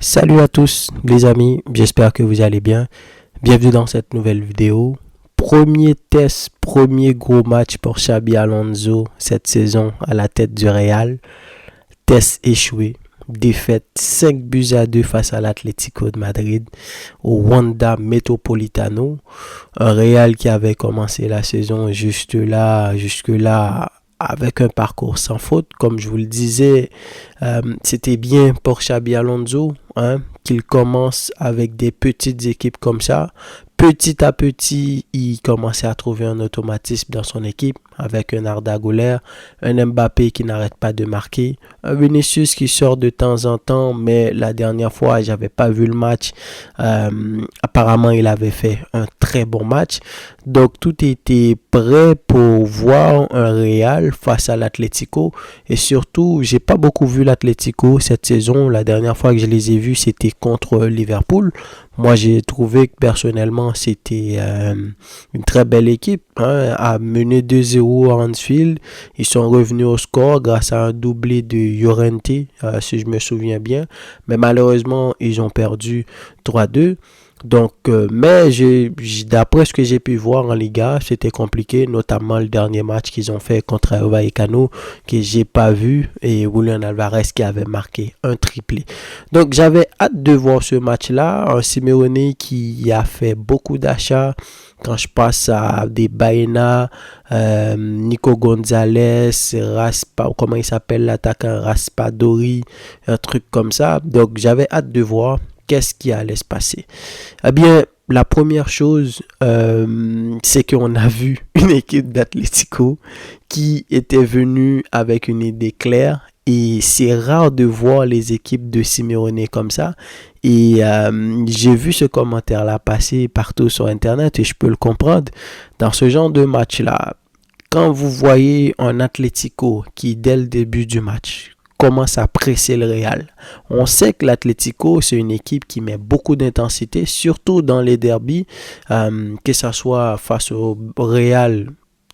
Salut à tous les amis, j'espère que vous allez bien. Bienvenue dans cette nouvelle vidéo. Premier test, premier gros match pour Xabi Alonso cette saison à la tête du Real. Test échoué. Défaite 5-2 face à l'Atlético de Madrid au Wanda Metropolitano. Un Real qui avait commencé la saison jusque-là avec un parcours sans faute. Comme je vous le disais, c'était bien pour Xabi Alonso qu'il commence avec des petites équipes comme ça. Petit à petit, il commençait à trouver un automatisme dans son équipe avec un Arda Güler, un Mbappé qui n'arrête pas de marquer, un Vinicius qui sort de temps en temps, mais la dernière fois, j'avais pas vu le match. Apparemment, il avait fait un très bon match. Donc, tout était prêt pour voir un Real face à l'Atlético. Et surtout, j'ai pas beaucoup vu l'Atlético cette saison. La dernière fois que je les ai vus, c'était contre Liverpool. Moi, j'ai trouvé que personnellement, c'était une très belle équipe. À mener 2-0 à Anfield. Ils sont revenus au score grâce à un doublé de Llorente, si je me souviens bien. Mais malheureusement, ils ont perdu 3-2. Donc, mais d'après ce que j'ai pu voir en Liga, c'était compliqué, notamment le dernier match qu'ils ont fait contre Rayo Vallecano, que j'ai pas vu, et Julian Alvarez qui avait marqué un triplé. Donc, j'avais hâte de voir ce match-là, un Simeone qui a fait beaucoup d'achats. Quand je passe à des Baena, Nico Gonzalez, comment il s'appelle l'attaquant, Raspadori, un truc comme ça. Donc, j'avais hâte de voir qu'est-ce qui allait se passer. Eh bien, la première chose, c'est qu'on a vu une équipe d'Atlético qui était venue avec une idée claire. Et c'est rare de voir les équipes de Simeone comme ça. Et j'ai vu ce commentaire-là passer partout sur Internet et je peux le comprendre. Dans ce genre de match-là, quand vous voyez un Atlético qui, dès le début du match, commence à presser le Real. On sait que l'Atlético, c'est une équipe qui met beaucoup d'intensité, surtout dans les derbies, que ce soit face au Real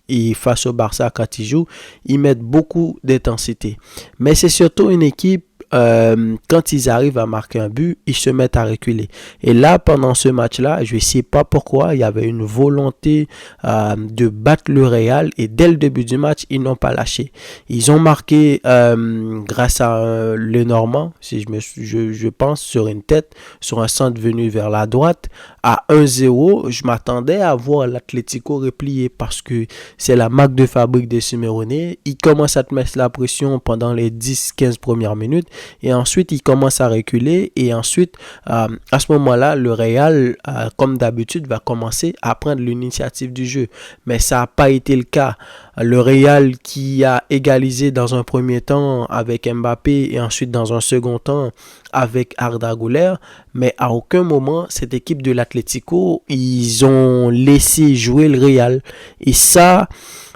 et face au Barça quand ils jouent, ils mettent beaucoup d'intensité. Mais c'est surtout une équipe, quand ils arrivent à marquer un but, ils se mettent à reculer. Et là, pendant ce match-là, je ne sais pas pourquoi, il y avait une volonté de battre le Real. Et dès le début du match, ils n'ont pas lâché. Ils ont marqué grâce à le Normand, si je pense, sur une tête, sur un centre venu vers la droite, à 1-0. Je m'attendais à voir l'Atlético replier parce que c'est la marque de fabrique de Simeone. Il commence à te mettre la pression pendant les 10-15 premières minutes. Et ensuite, il commence à reculer. Et ensuite, à ce moment-là, le Real, comme d'habitude, va commencer à prendre l'initiative du jeu. Mais ça n'a pas été le cas. Le Real qui a égalisé dans un premier temps avec Mbappé et ensuite dans un second temps avec Arda Güler. Mais à aucun moment, cette équipe de l'Atlético, ils ont laissé jouer le Real. Et ça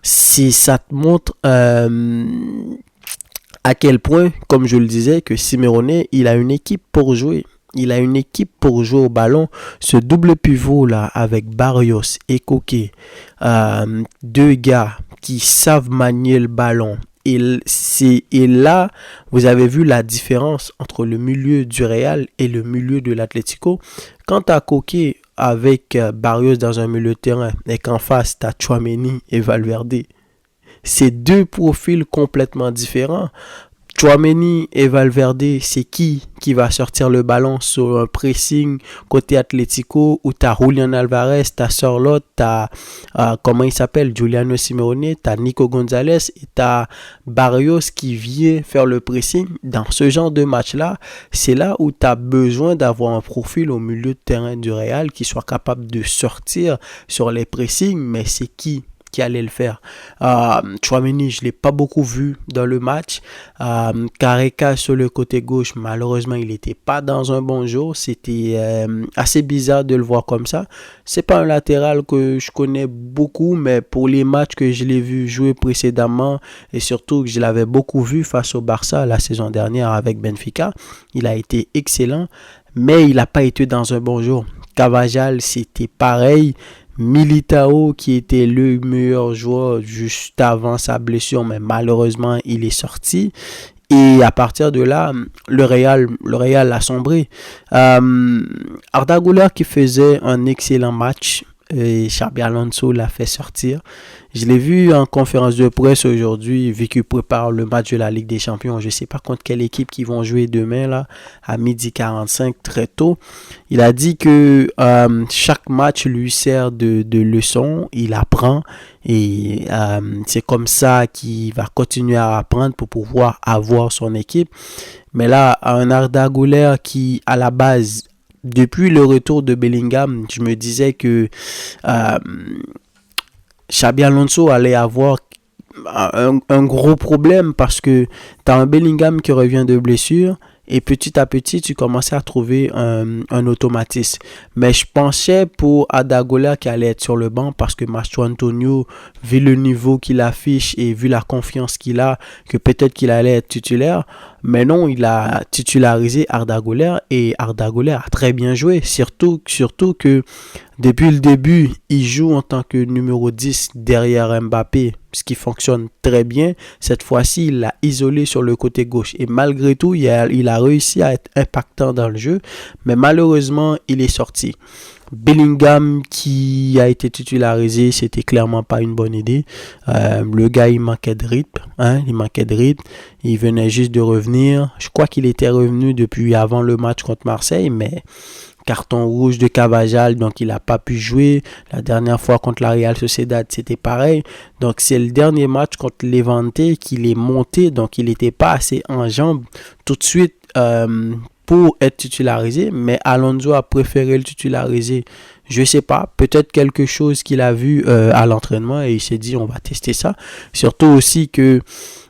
te montre à quel point, comme je le disais, que Simeone, il a une équipe pour jouer. Il a une équipe pour jouer au ballon. Ce double pivot là avec Barrios et Koke, deux gars qui savent manier le ballon. Et là, vous avez vu la différence entre le milieu du Real et le milieu de l'Atlético. Quant à Koke avec Barrios dans un milieu de terrain et qu'en face, tu as Tchouaméni et Valverde. C'est deux profils complètement différents. Tchouaméni et Valverde, c'est qui va sortir le ballon sur un pressing côté Atlético où tu as Julian Alvarez, tu as Sorloth, tu as comment il s'appelle, Giuliano Simeone, tu as Nico Gonzalez et tu as Barrios qui vient faire le pressing. Dans ce genre de match-là, c'est là où tu as besoin d'avoir un profil au milieu de terrain du Real qui soit capable de sortir sur les pressings, mais c'est qui allait le faire. Tchouaméni, je ne l'ai pas beaucoup vu dans le match. Carreca sur le côté gauche, malheureusement, il n'était pas dans un bon jour. C'était assez bizarre de le voir comme ça. C'est pas un latéral que je connais beaucoup, mais pour les matchs que je l'ai vu jouer précédemment, et surtout que je l'avais beaucoup vu face au Barça la saison dernière avec Benfica, il a été excellent, mais il n'a pas été dans un bon jour. Carvajal, c'était pareil. Militao qui était le meilleur joueur juste avant sa blessure, mais malheureusement il est sorti. Et à partir de là, le Real a sombré. Arda Güler qui faisait un excellent match, et Xabi Alonso l'a fait sortir. Je l'ai vu en conférence de presse aujourd'hui, vu qu'il prépare le match de la Ligue des Champions. Je ne sais pas contre quelle équipe qui vont jouer demain, là, à 12h45, très tôt. Il a dit que chaque match lui sert de leçon, il apprend, et c'est comme ça qu'il va continuer à apprendre pour pouvoir avoir son équipe. Mais là, un Arda Güler qui, à la base, depuis le retour de Bellingham, je me disais que Xabi Alonso allait avoir un gros problème parce que tu as un Bellingham qui revient de blessure et petit à petit tu commençais à trouver un automatisme. Mais je pensais pour Arda Güler qui allait être sur le banc parce que Mastro Antonio, vu le niveau qu'il affiche et vu la confiance qu'il a, que peut-être qu'il allait être titulaire. Mais non, il a titularisé Arda Güler et Arda Güler a très bien joué. Surtout que depuis le début, il joue en tant que numéro 10 derrière Mbappé, ce qui fonctionne très bien. Cette fois-ci, il l'a isolé sur le côté gauche. Et malgré tout, il a réussi à être impactant dans le jeu. Mais malheureusement, il est sorti. Bellingham qui a été titularisé, c'était clairement pas une bonne idée. Le gars, il manquait de rythme. Il venait juste de revenir. Je crois qu'il était revenu depuis avant le match contre Marseille, mais carton rouge de Carvajal, donc il n'a pas pu jouer. La dernière fois contre la Real Sociedad, c'était pareil. Donc c'est le dernier match contre Levante qu'il est monté, donc il n'était pas assez en jambes tout de suite pour être titularisé, mais Alonso a préféré le titulariser. Je sais pas, peut-être quelque chose qu'il a vu à l'entraînement et il s'est dit on va tester ça. Surtout aussi que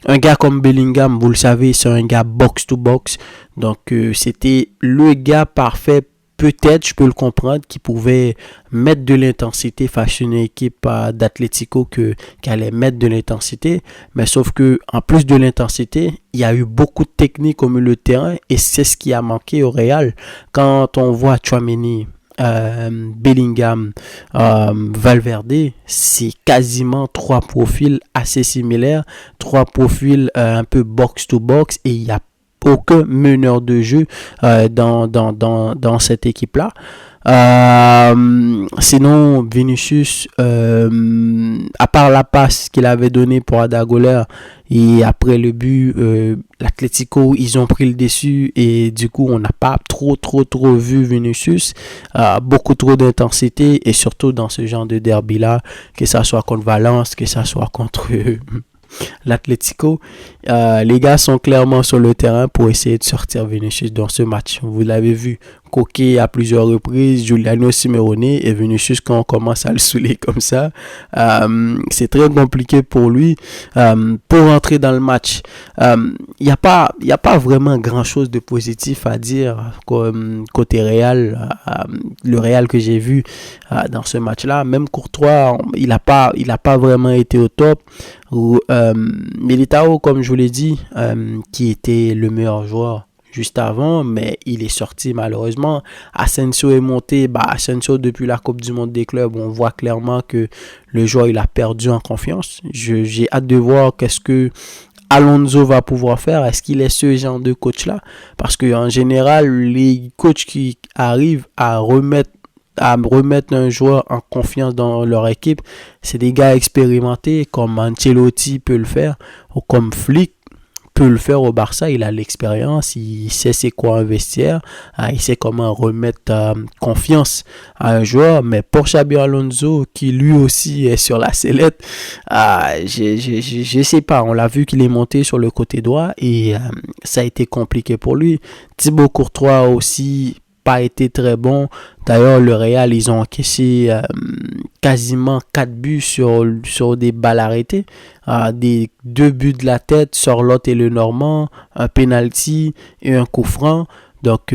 un gars comme Bellingham, vous le savez, c'est un gars box to box, donc c'était le gars parfait. Peut-être, je peux le comprendre, qui pouvait mettre de l'intensité face à une équipe d'Atlético qui allait mettre de l'intensité. Mais sauf que en plus de l'intensité, il y a eu beaucoup de technique au milieu de terrain et c'est ce qui a manqué au Real. Quand on voit Tchouaméni, Bellingham, Valverde, c'est quasiment trois profils assez similaires, trois profils un peu box to box et il y a aucun meneur de jeu dans cette équipe-là. Sinon, Vinicius, à part la passe qu'il avait donnée pour Arda Güler et après le but, l'Atlético, ils ont pris le dessus et du coup, on n'a pas trop vu Vinicius. Beaucoup trop d'intensité et surtout dans ce genre de derby-là, que ça soit contre Valence, que ça soit contre l'Atlético, les gars sont clairement sur le terrain pour essayer de sortir Vinicius dans ce match. Vous l'avez vu, Koke à plusieurs reprises, Giuliano Simeone et Vinicius quand on commence à le saouler comme ça, c'est très compliqué pour lui pour entrer dans le match. Il n'y a pas vraiment grand chose de positif à dire côté Real, le Real que j'ai vu dans ce match-là. Même Courtois, il n'a pas vraiment été au top. Militao, comme je vous l'ai dit, qui était le meilleur joueur juste avant, mais il est sorti malheureusement. Asensio est monté. Asensio, depuis la Coupe du Monde des clubs, on voit clairement que le joueur il a perdu en confiance. J'ai hâte de voir qu'est-ce que Alonso va pouvoir faire. Est-ce qu'il est ce genre de coach-là? Parce qu'en général, les coachs qui arrivent à remettre un joueur en confiance dans leur équipe, c'est des gars expérimentés comme Ancelotti peut le faire ou comme Flick peut le faire au Barça. Il a l'expérience, il sait c'est quoi un vestiaire, il sait comment remettre confiance à un joueur. Mais pour Xabi Alonso qui lui aussi est sur la sellette, je sais pas, on l'a vu qu'il est monté sur le côté droit et ça a été compliqué pour lui. Thibaut Courtois aussi pas été très bon. D'ailleurs, le Real, ils ont encaissé quasiment 4 buts sur des balles arrêtées. Des 2 buts de la tête sur Lot et le Normand, un penalty et un coup franc. Donc,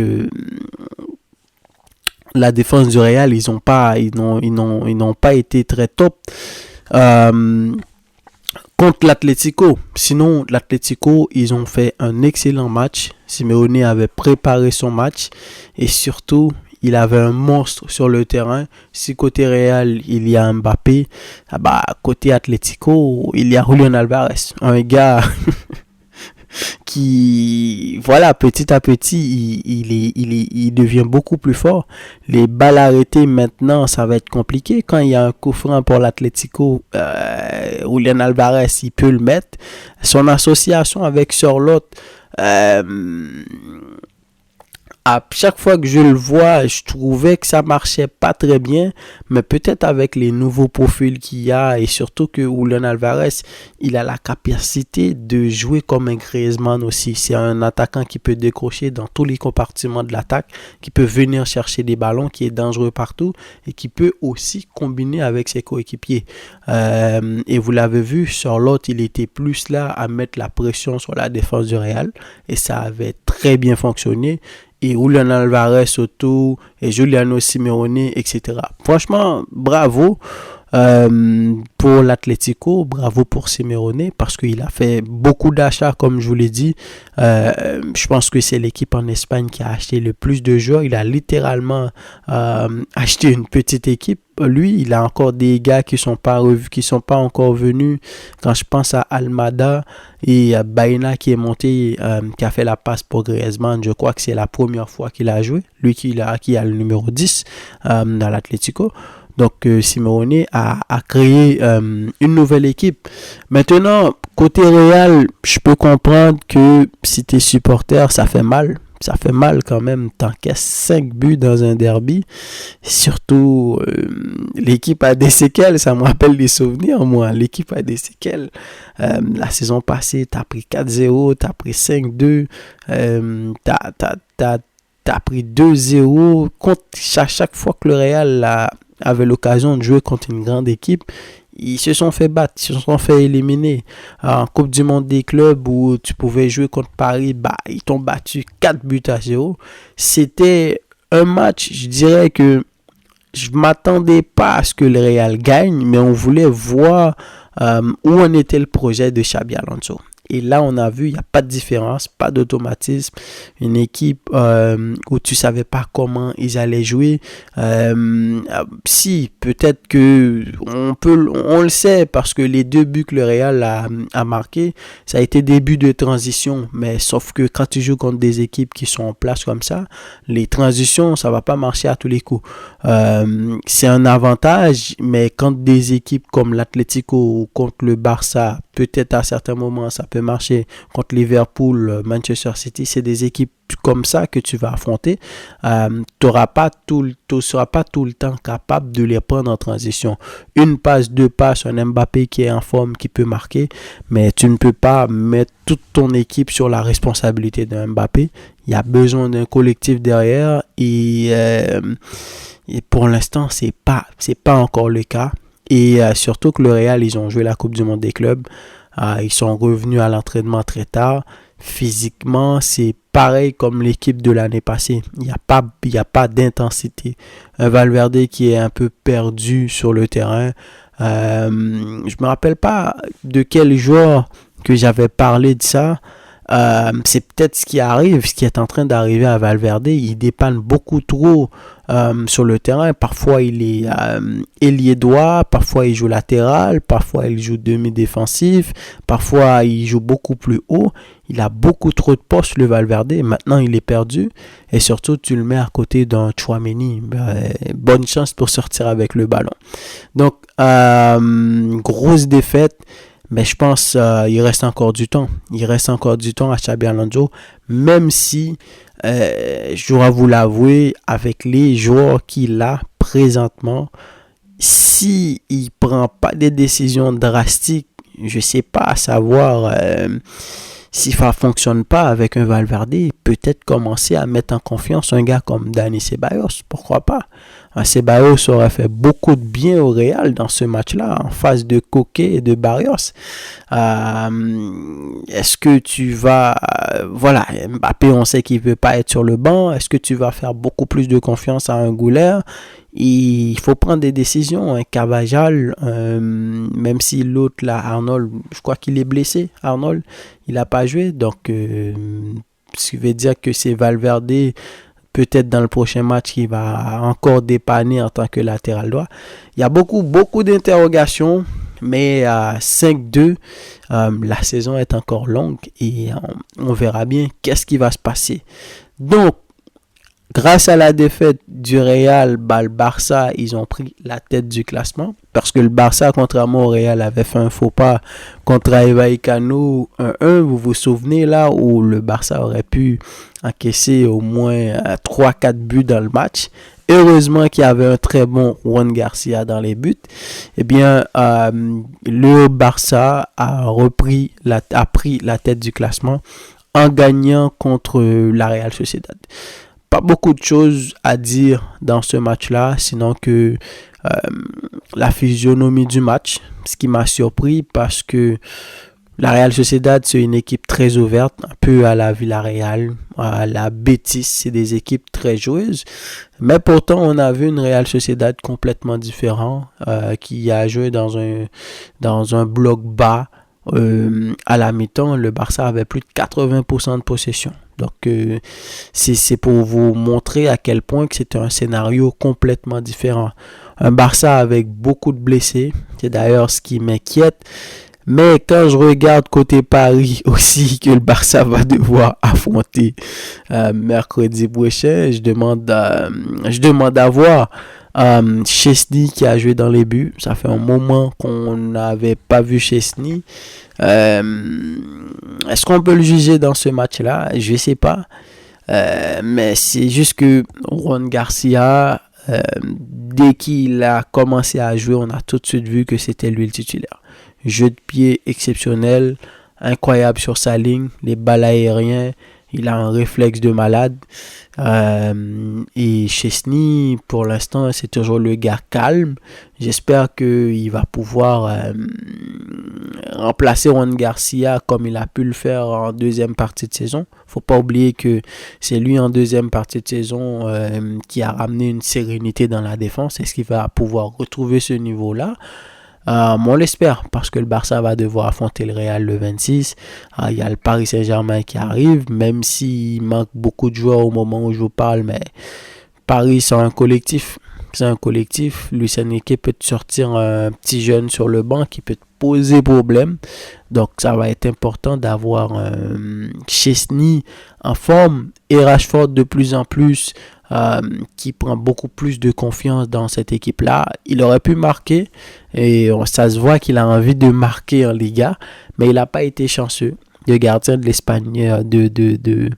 la défense du Real, ils n'ont pas été très top. Contre l'Atlético. Sinon, l'Atlético, ils ont fait un excellent match. Simeone avait préparé son match et surtout, il avait un monstre sur le terrain. Si côté Real, il y a Mbappé, côté Atlético, il y a Julián Álvarez. Un gars qui, voilà, petit à petit, il devient beaucoup plus fort. Les balles arrêtées maintenant, ça va être compliqué. Quand il y a un coup franc pour l'Atlético, Julian Alvarez, il peut le mettre. Son association avec Sorloth, à chaque fois que je le vois, je trouvais que ça marchait pas très bien, mais peut-être avec les nouveaux profils qu'il y a et surtout que Julian Alvarez, il a la capacité de jouer comme un Griezmann aussi. C'est un attaquant qui peut décrocher dans tous les compartiments de l'attaque, qui peut venir chercher des ballons, qui est dangereux partout et qui peut aussi combiner avec ses coéquipiers. Et vous l'avez vu, sur l'autre, il était plus là à mettre la pression sur la défense du Real et ça avait très bien fonctionné. Et Julian Alvarez autour, et Giuliano Simeone, etc. Franchement, bravo pour l'Atlético, bravo pour Simeone, parce qu'il a fait beaucoup d'achats, comme je vous l'ai dit. Je pense que c'est l'équipe en Espagne qui a acheté le plus de joueurs. Il a littéralement acheté une petite équipe. Lui, il a encore des gars qui sont pas encore venus. Quand je pense à Almada et à Baena qui est monté, qui a fait la passe pour Griezmann, je crois que c'est la première fois qu'il a joué. Lui qui a le numéro 10 dans l'Atlético. Donc, Simeone a créé une nouvelle équipe. Maintenant, côté Real, je peux comprendre que si tu es supporter, ça fait mal. Ça fait mal quand même, t'encaisses 5 buts dans un derby. Surtout, l'équipe a des séquelles, ça me rappelle des souvenirs, moi. L'équipe a des séquelles. La saison passée, t'as pris 4-0, t'as pris 5-2, t'as pris 2-0. À chaque fois que le Real avait l'occasion de jouer contre une grande équipe, ils se sont fait battre, ils se sont fait éliminer. En Coupe du Monde des clubs où tu pouvais jouer contre Paris, ils t'ont battu 4-0. C'était un match, je dirais que je ne m'attendais pas à ce que le Real gagne, mais on voulait voir où en était le projet de Xabi Alonso. Et là, on a vu, il n'y a pas de différence, pas d'automatisme. Une équipe où tu ne savais pas comment ils allaient jouer. Si, peut-être que on le sait parce que les 2 buts que le Real a marqué, ça a été des buts de transition. Mais sauf que quand tu joues contre des équipes qui sont en place comme ça, les transitions, ça ne va pas marcher à tous les coups. C'est un avantage, mais quand des équipes comme l'Atlético ou contre le Barça, peut-être à certains moments, ça peut marcher contre Liverpool, Manchester City, c'est des équipes comme ça que tu vas affronter. Tu ne seras pas tout le temps capable de les prendre en transition. Une passe, 2 passes, un Mbappé qui est en forme, qui peut marquer, mais tu ne peux pas mettre toute ton équipe sur la responsabilité d'un Mbappé. Il y a besoin d'un collectif derrière et pour l'instant, c'est pas encore le cas. Et surtout que le Real, ils ont joué la Coupe du Monde des clubs. Ils sont revenus à l'entraînement très tard. Physiquement, c'est pareil comme l'équipe de l'année passée. Il n'y a pas d'intensité. Un Valverde qui est un peu perdu sur le terrain. Je me rappelle pas de quel joueur que j'avais parlé de ça. C'est peut-être ce qui est en train d'arriver à Valverde. Il dépanne beaucoup trop sur le terrain. Parfois il est ailier droit, parfois il joue latéral, parfois il joue demi-défensif, parfois il joue beaucoup plus haut. Il a beaucoup trop de postes, le Valverde. Maintenant il est perdu et surtout tu le mets à côté d'un Tchouaméni. Bonne chance pour sortir avec le ballon. Donc grosse défaite. Mais je pense il reste encore du temps. Il reste encore du temps à Xabi Alonso, même si, je dois vous l'avouer, avec les joueurs qu'il a présentement, s'il ne prend pas des décisions drastiques, je ne sais pas, à savoir si ça ne fonctionne pas avec un Valverde, peut-être commencer à mettre en confiance un gars comme Dani Ceballos. Pourquoi pas? Ceballos aurait fait beaucoup de bien au Real dans ce match-là, en face de Koké et de Barrios. Est-ce que tu vas... voilà, Mbappé, on sait qu'il ne veut pas être sur le banc. Est-ce que tu vas faire beaucoup plus de confiance à un Goulet? Il faut prendre des décisions. Un Carvajal, même si l'autre, là, Arnold, je crois qu'il est blessé. Arnold, il n'a pas joué. Donc, ce qui veut dire que c'est Valverde... peut-être dans le prochain match qui va encore dépanner en tant que latéral droit. Il y a beaucoup d'interrogations. Mais à 5-2, la saison est encore longue et on verra bien qu'est-ce qui va se passer. Donc, grâce à la défaite du Real, le Barça, ils ont pris la tête du classement. Parce que le Barça, contrairement au Real, avait fait un faux pas contre Rayo Vallecano 1-1. Vous vous souvenez là où le Barça aurait pu encaisser au moins 3-4 buts dans le match. Heureusement qu'il y avait un très bon Juan Garcia dans les buts. Eh bien, le Barça a pris la tête du classement en gagnant contre la Real Sociedad. Pas beaucoup de choses à dire dans ce match-là, sinon que la physionomie du match, ce qui m'a surpris parce que la Real Sociedad, c'est une équipe très ouverte, un peu à la Villarreal, à la Betis, c'est des équipes très joueuses. Mais pourtant, on a vu une Real Sociedad complètement différente, qui a joué dans un bloc bas. À la mi-temps, le Barça avait plus de 80% de possession. Donc, c'est pour vous montrer à quel point que c'était un scénario complètement différent. Un Barça avec beaucoup de blessés, c'est d'ailleurs ce qui m'inquiète. Mais quand je regarde côté Paris aussi, que le Barça va devoir affronter mercredi prochain, je demande à voir Chesney qui a joué dans les buts. Ça fait un moment qu'on n'avait pas vu Chesney. Est-ce qu'on peut le juger dans ce match-là? Je ne sais pas. Mais c'est juste que Juan Garcia, dès qu'il a commencé à jouer, on a tout de suite vu que c'était lui le titulaire. Jeu de pied exceptionnel, incroyable sur sa ligne, les balles aériennes, il a un réflexe de malade. Et Chesney, pour l'instant, c'est toujours le gars calme. J'espère qu'il va pouvoir remplacer Juan Garcia comme il a pu le faire en deuxième partie de saison. Faut pas oublier que c'est lui en deuxième partie de saison qui a ramené une sérénité dans la défense. Est-ce qu'il va pouvoir retrouver ce niveau-là? On l'espère parce que le Barça va devoir affronter le Real le 26. Il y a le Paris Saint-Germain qui arrive, même s'il manque beaucoup de joueurs au moment où je vous parle, mais Paris c'est un collectif. C'est un collectif. Luis Enrique peut te sortir un petit jeune sur le banc qui peut te poser problème. Donc ça va être important d'avoir Chesney en forme et Rashford de plus en plus qui prend beaucoup plus de confiance dans cette équipe-là. Il aurait pu marquer et ça se voit qu'il a envie de marquer en Liga, mais il n'a pas été chanceux. Le gardien de l'Espagne de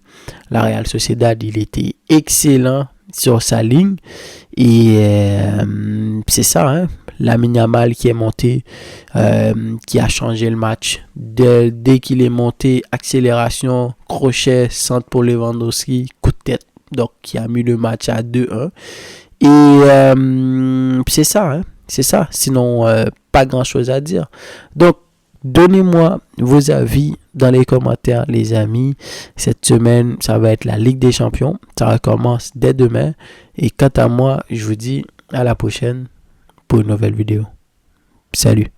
la Real Sociedad, il était excellent sur sa ligne et c'est ça, hein? Lamine Yamal qui est monté, qui a changé le match. Dès qu'il est monté, accélération, crochet, centre pour Lewandowski, coup de tête. Donc, qui a mis le match à 2-1. Et c'est ça, hein? C'est ça. Sinon, pas grand-chose à dire. Donc, donnez-moi vos avis dans les commentaires, les amis. Cette semaine, ça va être la Ligue des Champions. Ça recommence dès demain. Et quant à moi, je vous dis à la prochaine pour une nouvelle vidéo. Salut.